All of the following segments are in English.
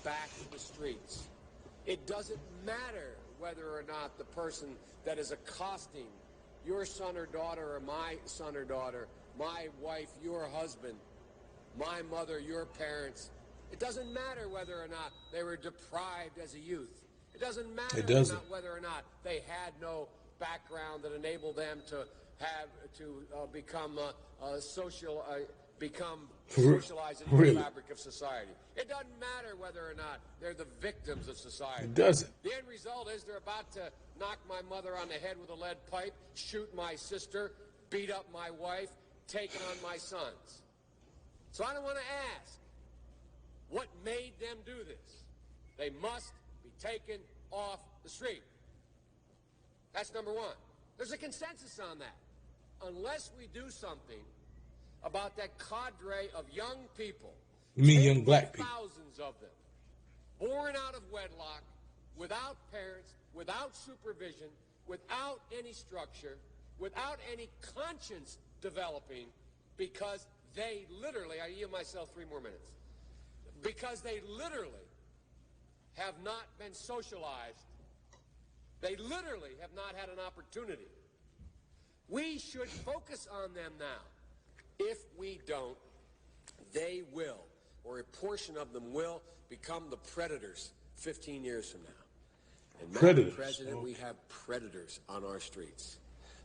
back to the streets. It doesn't matter whether or not the person that is accosting your son or daughter or my son or daughter, my wife, your husband, my mother, your parents, it doesn't matter whether or not they were deprived as a youth. It doesn't matter whether or not they had no background that enabled them to become socialized in the fabric of society. It doesn't matter whether or not they're the victims of society. It doesn't. The end result is they're about to knock my mother on the head with a lead pipe, shoot my sister, beat up my wife, take on my sons. So I don't want to ask what made them do this. They must be taken off the street. That's number one. There's a consensus on that. Unless we do something about that cadre of young people. You mean young black people? Thousands of them. Born out of wedlock, without parents, without supervision, without any structure, without any conscience developing, because they literally, I yield myself 3 more minutes, because they literally have not been socialized. They literally have not had an opportunity. We should focus on them now. If we don't, they will, or a portion of them will, become the predators 15 years from now. And Madam President, we have predators on our streets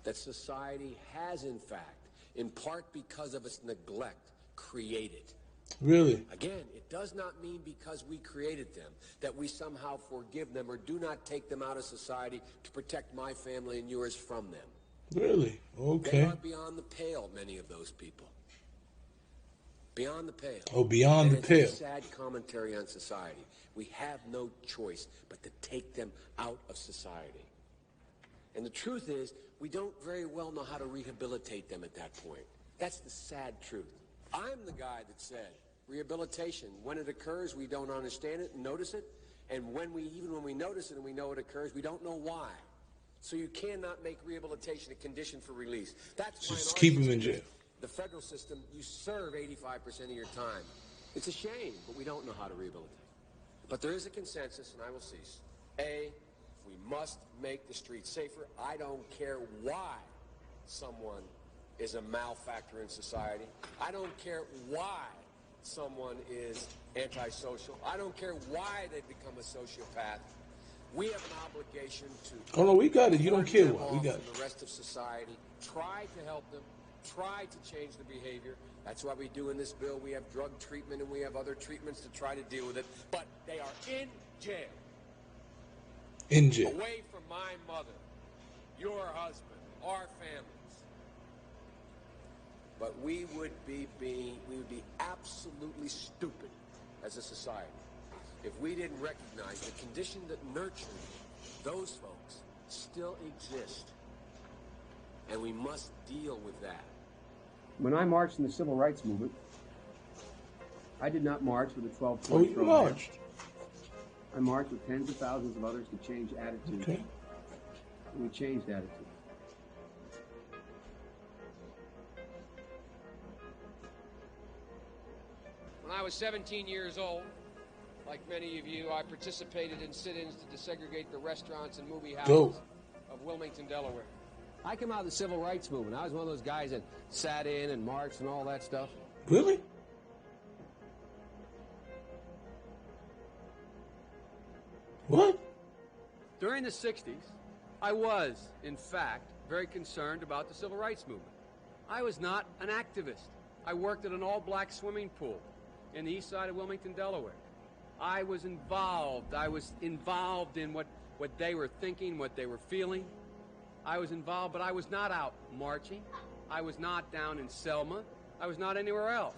that society has, in fact, in part because of its neglect, created. Really? Again, it does not mean because we created them that we somehow forgive them or do not take them out of society to protect my family and yours from them. Really? Okay. They are beyond the pale, many of those people. Beyond the pale. Oh, beyond the pale. It's a sad commentary on society. We have no choice but to take them out of society. And the truth is, we don't very well know how to rehabilitate them at that point. That's the sad truth. I'm the guy that said rehabilitation, when it occurs, we don't understand it and notice it. And even when we notice it and we know it occurs, we don't know why. So you cannot make rehabilitation a condition for release. That's just keep them in jail. The federal system, you serve 85% of your time. It's a shame, but we don't know how to rehabilitate. But there is a consensus, and I will cease. A, we must make the streets safer. I don't care why someone is a malfactor in society. I don't care why someone is antisocial. I don't care why they become a sociopath. We have an obligation to... Oh, no, we got it. You don't care why. We got it. The rest of society. Try to help them. Try to change the behavior. That's why we do in this bill. We have drug treatment and we have other treatments to try to deal with it. But they are in jail. In jail. Away from my mother, your husband, our families. But we would be absolutely stupid as a society if we didn't recognize the condition that nurtured those folks still exist. And we must deal with that. When I marched in the civil rights movement, I did not march with a 12-point program. Oh, you marched. I marched with tens of thousands of others to change attitudes. Okay. And we changed attitudes. When I was 17 years old, like many of you, I participated in sit-ins to desegregate the restaurants and movie houses of Wilmington, Delaware. I came out of the civil rights movement. I was one of those guys that sat in and marched and all that stuff. Really? What? During the 60s, I was, in fact, very concerned about the civil rights movement. I was not an activist. I worked at an all-black swimming pool in the east side of Wilmington, Delaware. I was involved. I was involved in what they were thinking, what they were feeling. I was involved, but I was not out marching. I was not down in Selma. I was not anywhere else.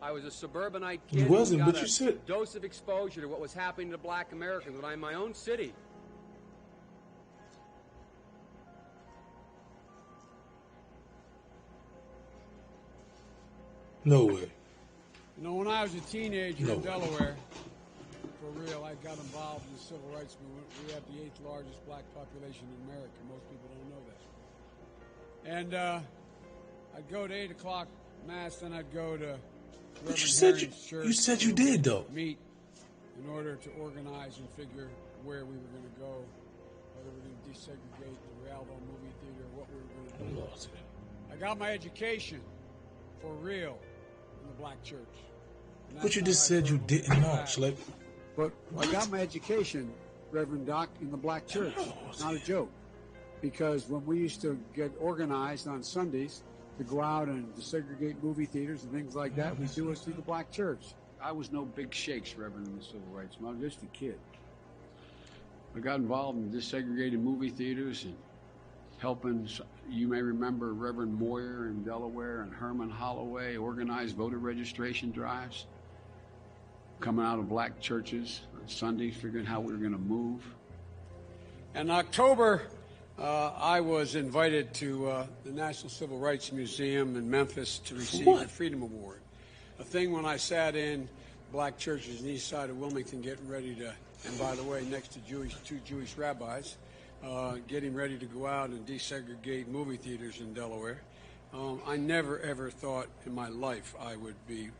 I was a suburbanite kid you wasn't, who got but you a said dose of exposure to what was happening to black Americans when I'm in my own city. No way. You know, when I was a teenager in Delaware, for real, I got involved in the civil rights movement. We have the 8th largest black population in America. Most people don't know that. And I'd go to 8 o'clock mass, then I'd go to Reverend Herring's church. You said you did, though. Meet in order to organize and figure where we were going to go, whether we were going to desegregate the Rialto movie theater, what we were going to do. I got my education for real in the black church. But you just said you didn't march. Like, but I got my education, Reverend Doc, in the black church. Not a joke. Because when we used to get organized on Sundays to go out and desegregate movie theaters and things like that, we do it through the black church. I was no big shakes, Reverend, in the civil rights movement. I was just a kid. I got involved in desegregated movie theaters and helping, you may remember Reverend Moyer in Delaware and Herman Holloway organized voter registration drives, coming out of black churches on Sundays, figuring how we were going to move. In October, I was invited to the National Civil Rights Museum in Memphis to receive the Freedom Award. A thing when I sat in black churches on the east side of Wilmington getting ready to, and by the way, next to two Jewish rabbis, getting ready to go out and desegregate movie theaters in Delaware. I never, ever thought in my life I would be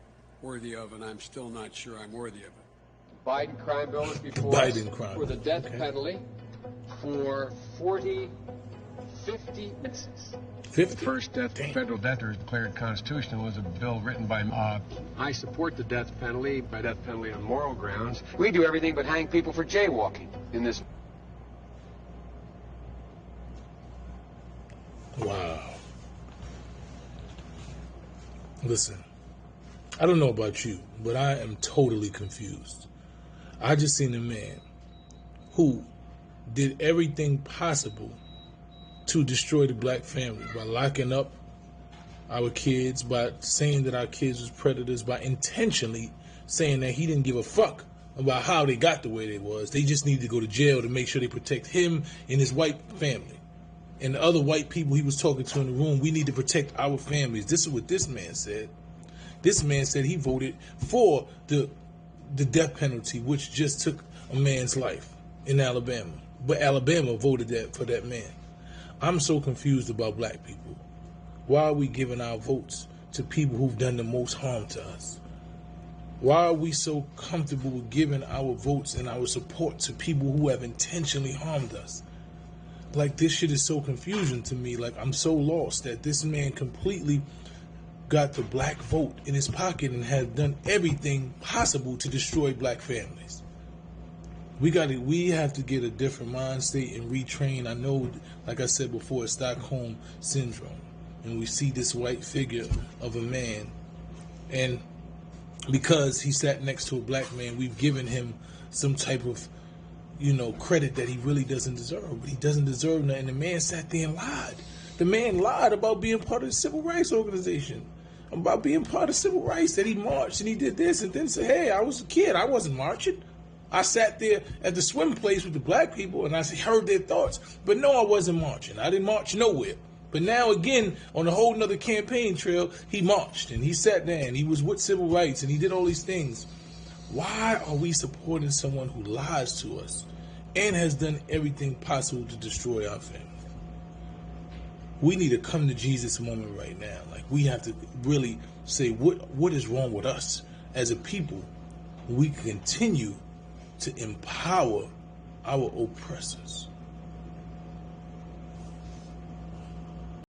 worthy of, and I'm still not sure I'm worthy of it. The Biden crime bill is before us for the death penalty for 50 instances. 50? The first federal death penalty declared constitutional was a bill written by I support the death penalty on moral grounds. We do everything but hang people for jaywalking in this. Wow. Listen, I don't know about you, but I am totally confused. I just seen a man who did everything possible to destroy the black family by locking up our kids, by saying that our kids was predators, by intentionally saying that he didn't give a fuck about how they got the way they was. They just needed to go to jail to make sure they protect him and his white family. And the other white people he was talking to in the room, we need to protect our families. This is what this man said. This man said he voted for the death penalty, which just took a man's life in Alabama. But Alabama voted for that man. I'm so confused about black people. Why are we giving our votes to people who've done the most harm to us? Why are we so comfortable with giving our votes and our support to people who have intentionally harmed us? Like, this shit is so confusing to me. Like, I'm so lost that this man completely got the black vote in his pocket and has done everything possible to destroy black families. We have to get a different mind state and retrain. I know, like I said before, it's Stockholm Syndrome. And we see this white figure of a man, and because he sat next to a black man, we've given him some type of, credit that he really doesn't deserve. But he doesn't deserve nothing. The man sat there and lied. The man lied about being part of the civil rights organization, about being part of civil rights, that he marched and he did this, and then said, hey, I was a kid, I wasn't marching. I sat there at the swim place with the black people and I heard their thoughts. But no, I wasn't marching. I didn't march nowhere. But now again, on a whole nother campaign trail, he marched and he sat there and he was with civil rights and he did all these things. Why are we supporting someone who lies to us and has done everything possible to destroy our family? We need to come to Jesus moment right now. Like, we have to really say, what is wrong with us as a people? We continue to empower our oppressors.